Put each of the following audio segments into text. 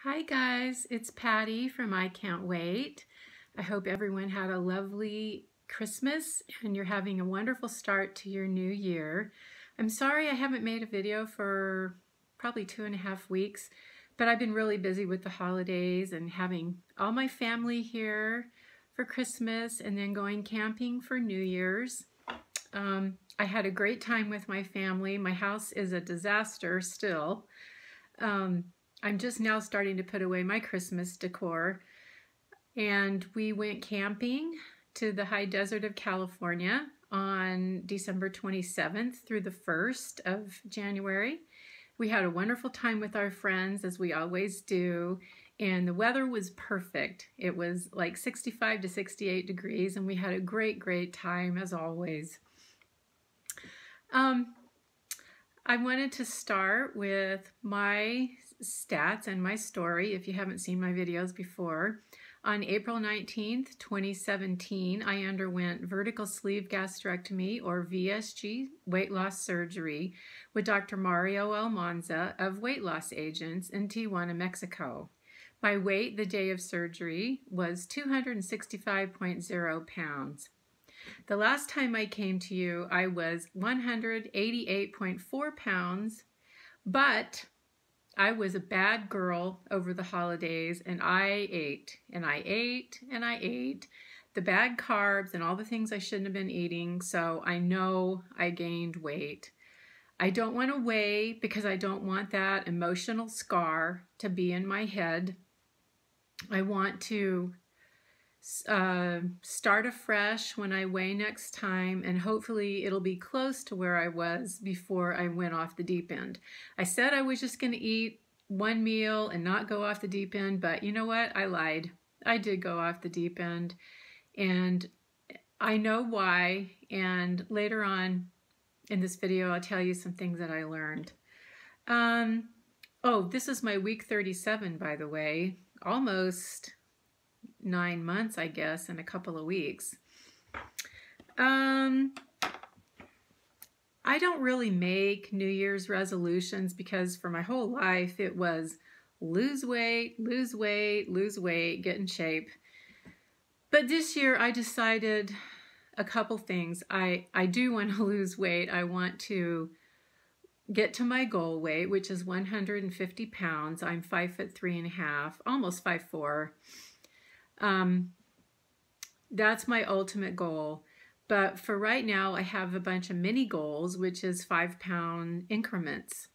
Hi guys, it's Patty from I Can't Wait. I hope everyone had a lovely Christmas and you're having a wonderful start to your new year. I'm sorry I haven't made a video for probably 2.5 weeks, but I've been really busy with the holidays and having all my family here for Christmas and then going camping for New Year's. I had a great time with my family. My house is a disaster still. I'm just now starting to put away my Christmas decor, and we went camping to the high desert of California on December 27th through the 1st of January. We had a wonderful time with our friends, as we always do, and the weather was perfect. It was like 65 to 68 degrees, and we had a great time as always. I wanted to start with my stats and my story, if you haven't seen my videos before. On April 19th, 2017, I underwent vertical sleeve gastrectomy, or VSG, weight loss surgery with Dr. Mario Almanza of Weight Loss Agents in Tijuana, Mexico. My weight the day of surgery was 265.0 pounds. The last time I came to you, I was 188.4 pounds, but I was a bad girl over the holidays, and I ate, and I ate, and I ate the bad carbs and all the things I shouldn't have been eating, so I know I gained weight. I don't want to weigh because I don't want that emotional scar to be in my head. I want to start afresh when I weigh next time, and hopefully it'll be close to where I was before I went off the deep end. I said I was just going to eat one meal and not go off the deep end, but you know what? I lied. I did go off the deep end, and I know why, and later on in this video I'll tell you some things that I learned. Oh, this is my week 37, by the way. Almost 9 months, I guess, in a couple of weeks. I don't really make New Year's resolutions because for my whole life it was lose weight, lose weight, lose weight, get in shape. But this year I decided a couple things. I do want to lose weight. I want to get to my goal weight, which is 150 pounds. I'm 5'3½", almost 5'4". That's my ultimate goal. But for right now, I have a bunch of mini goals, which is 5-pound increments.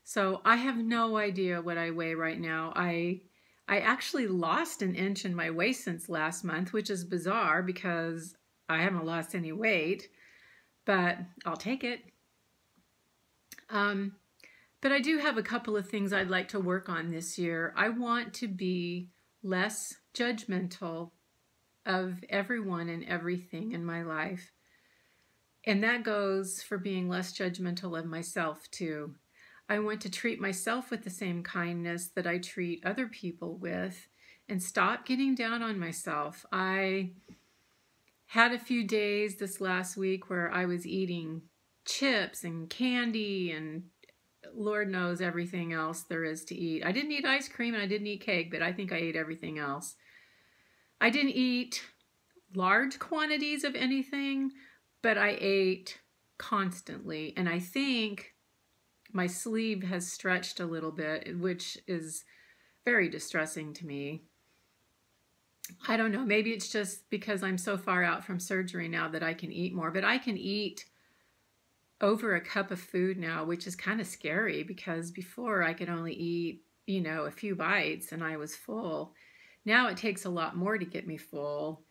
So I have no idea what I weigh right now. I actually lost an inch in my waist since last month, which is bizarre because I haven't lost any weight, but I'll take it. But I do have a couple of things I'd like to work on this year. I want to be less judgmental of everyone and everything in my life. And that goes for being less judgmental of myself too. I want to treat myself with the same kindness that I treat other people with and stop getting down on myself. I had a few days this last week where I was eating chips and candy and Lord knows everything else there is to eat. I didn't eat ice cream and I didn't eat cake, but I think I ate everything else. I didn't eat large quantities of anything, but I ate constantly. And I think my sleeve has stretched a little bit, which is very distressing to me. I don't know, maybe it's just because I'm so far out from surgery now that I can eat more, but I can eat over a cup of food now, which is kind of scary because before I could only eat, you know, a few bites and I was full. Now it takes a lot more to get me full,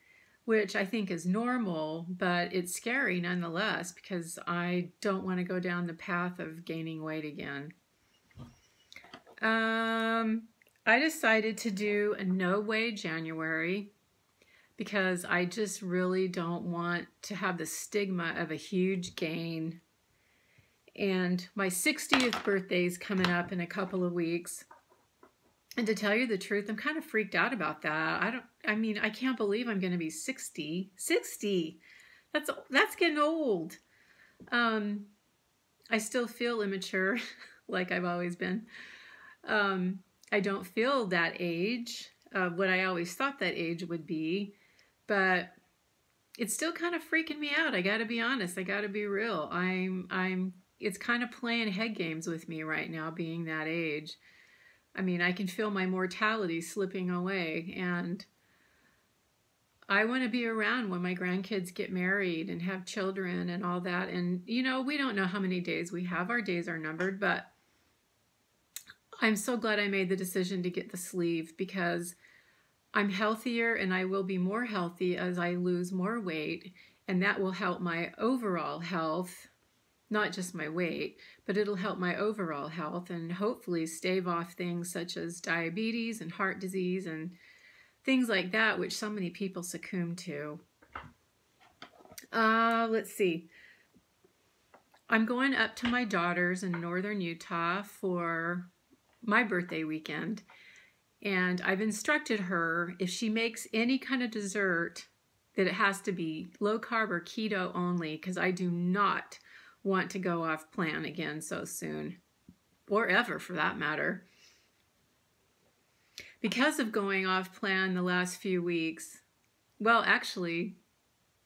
which I think is normal, but it's scary nonetheless because I don't want to go down the path of gaining weight again. I decided to do a no-weigh January because I just really don't want to have the stigma of a huge gain. And my 60th birthday is coming up in a couple of weeks. And to tell you the truth, I'm kind of freaked out about that. I can't believe I'm going to be 60. 60! That's getting old. I still feel immature, like I've always been. I don't feel that age of what I always thought that age would be, but it's still kind of freaking me out. I got to be honest. I got to be real. It's kind of playing head games with me right now, being that age. I mean, I can feel my mortality slipping away, and I want to be around when my grandkids get married and have children and all that. And, you know, we don't know how many days we have. Our days are numbered, but I'm so glad I made the decision to get the sleeve, because I'm healthier and I will be more healthy as I lose more weight. And that will help my overall health, not just my weight, but it'll help my overall health and hopefully stave off things such as diabetes and heart disease and things like that, which so many people succumb to. Let's see. I'm going up to my daughter's in northern Utah for my birthday weekend. And I've instructed her, if she makes any kind of dessert, that it has to be low carb or keto only, because I do not want to go off plan again so soon, or ever for that matter. Because of going off plan the last few weeks, well, actually,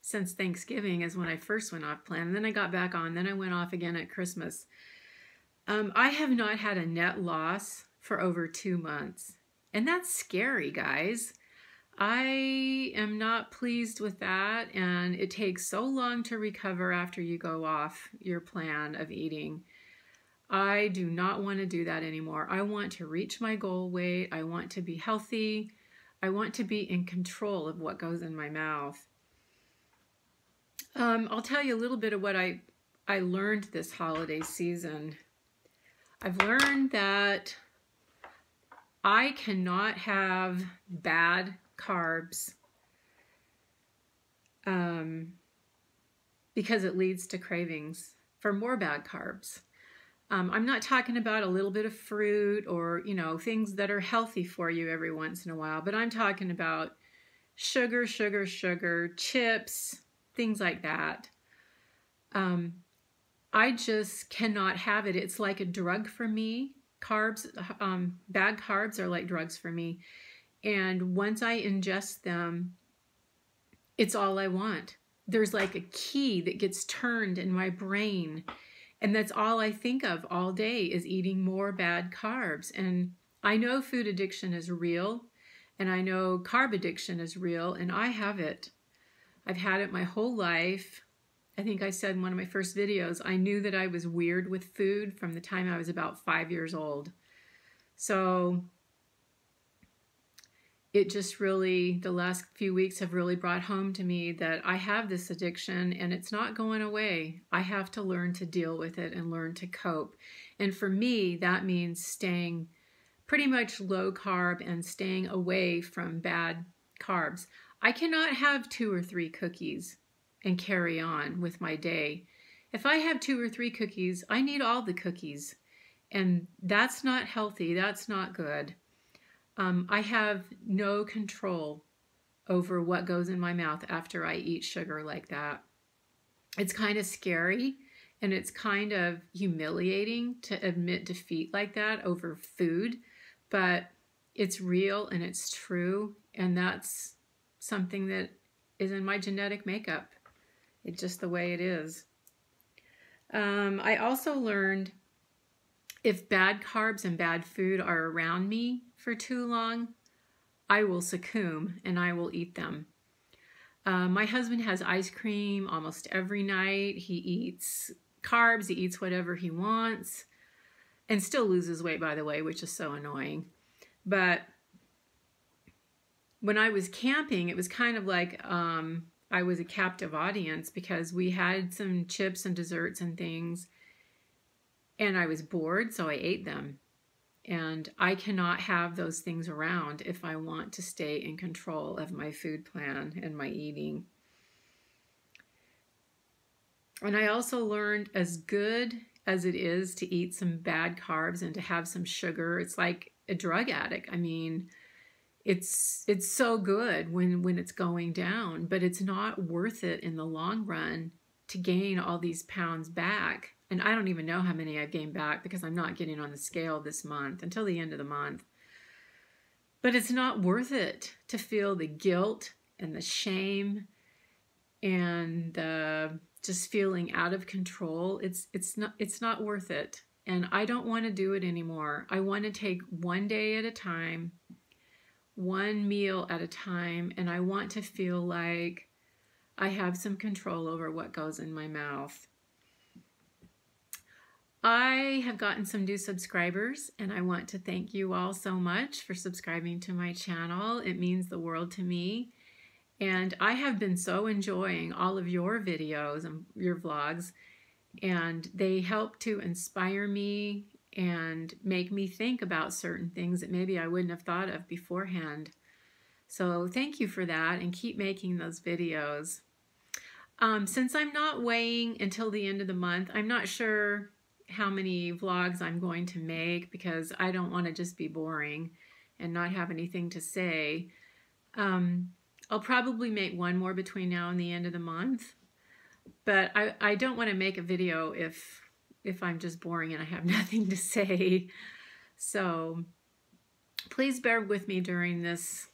since Thanksgiving is when I first went off plan, and then I got back on, then I went off again at Christmas. I have not had a net loss for over 2 months. And that's scary, guys. I am not pleased with that, and it takes so long to recover after you go off your plan of eating. I do not want to do that anymore. I want to reach my goal weight. I want to be healthy. I want to be in control of what goes in my mouth. I'll tell you a little bit of what I learned this holiday season. I've learned that I cannot have bad carbs because it leads to cravings for more bad carbs. I'm not talking about a little bit of fruit or, you know, things that are healthy for you every once in a while, but I'm talking about sugar, chips, things like that. I just cannot have it. It's like a drug for me. Carbs, bad carbs are like drugs for me. And once I ingest them, it's all I want. There's like a key that gets turned in my brain. And that's all I think of all day is eating more bad carbs. And I know food addiction is real. And I know carb addiction is real. And I have it. I've had it my whole life. I think I said in one of my first videos, I knew that I was weird with food from the time I was about 5 years old. So it just really, the last few weeks have really brought home to me that I have this addiction and it's not going away. I have to learn to deal with it and learn to cope. And for me, that means staying pretty much low carb and staying away from bad carbs. I cannot have 2 or 3 cookies and carry on with my day. If I have 2 or 3 cookies, I need all the cookies. And that's not healthy. That's not good. I have no control over what goes in my mouth after I eat sugar like that. It's kind of scary and it's kind of humiliating to admit defeat like that over food, but it's real and it's true, and that's something that is in my genetic makeup. It's just the way it is. I also learned if bad carbs and bad food are around me for too long, I will succumb and I will eat them. My husband has ice cream almost every night. He eats carbs, he eats whatever he wants, and still loses weight, by the way, which is so annoying. But when I was camping, it was kind of like I was a captive audience because we had some chips and desserts and things, and I was bored, so I ate them. And I cannot have those things around if I want to stay in control of my food plan and my eating. And I also learned, as good as it is to eat some bad carbs and to have some sugar, it's like a drug addict. I mean, it's so good when it's going down, but it's not worth it in the long run to gain all these pounds back. And I don't even know how many I've gained back because I'm not getting on the scale this month until the end of the month. But it's not worth it to feel the guilt and the shame and just feeling out of control. It's not worth it. And I don't want to do it anymore. I want to take one day at a time, one meal at a time, and I want to feel like I have some control over what goes in my mouth. I have gotten some new subscribers, and I want to thank you all so much for subscribing to my channel. It means the world to me. And I have been so enjoying all of your videos and your vlogs, and they help to inspire me and make me think about certain things that maybe I wouldn't have thought of beforehand. So thank you for that, and keep making those videos. Since I'm not weighing until the end of the month, I'm not sure how many vlogs I'm going to make because I don't want to just be boring and not have anything to say. I'll probably make one more between now and the end of the month, but I don't want to make a video if I'm just boring and I have nothing to say. So please bear with me during this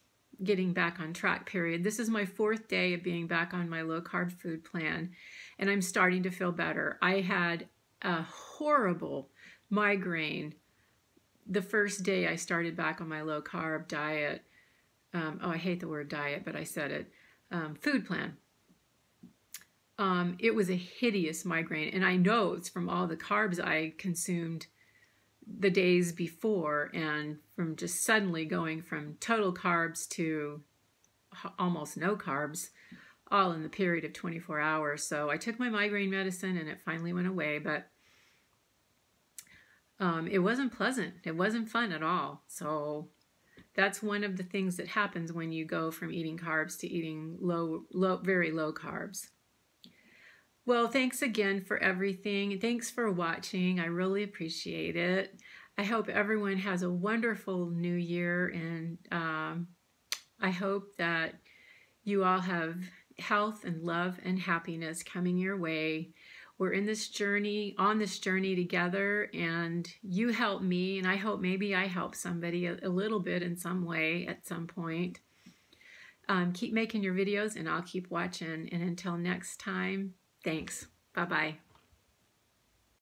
getting back on track period. This is my 4th day of being back on my low-carb food plan, and I'm starting to feel better. I had a horrible migraine the first day I started back on my low-carb diet. Oh, I hate the word diet, but I said it. Food plan. It was a hideous migraine, and I know it's from all the carbs I consumed the days before, and from just suddenly going from total carbs to almost no carbs, all in the period of 24 hours. So I took my migraine medicine, and it finally went away, but it wasn't pleasant. It wasn't fun at all. So that's one of the things that happens when you go from eating carbs to eating very low carbs. Well, thanks again for everything. Thanks for watching. I really appreciate it. I hope everyone has a wonderful new year, and I hope that you all have health and love and happiness coming your way. We're in this journey, on this journey together, and you help me, and I hope maybe I help somebody a little bit in some way at some point. Keep making your videos, and I'll keep watching. And until next time, thanks. Bye-bye.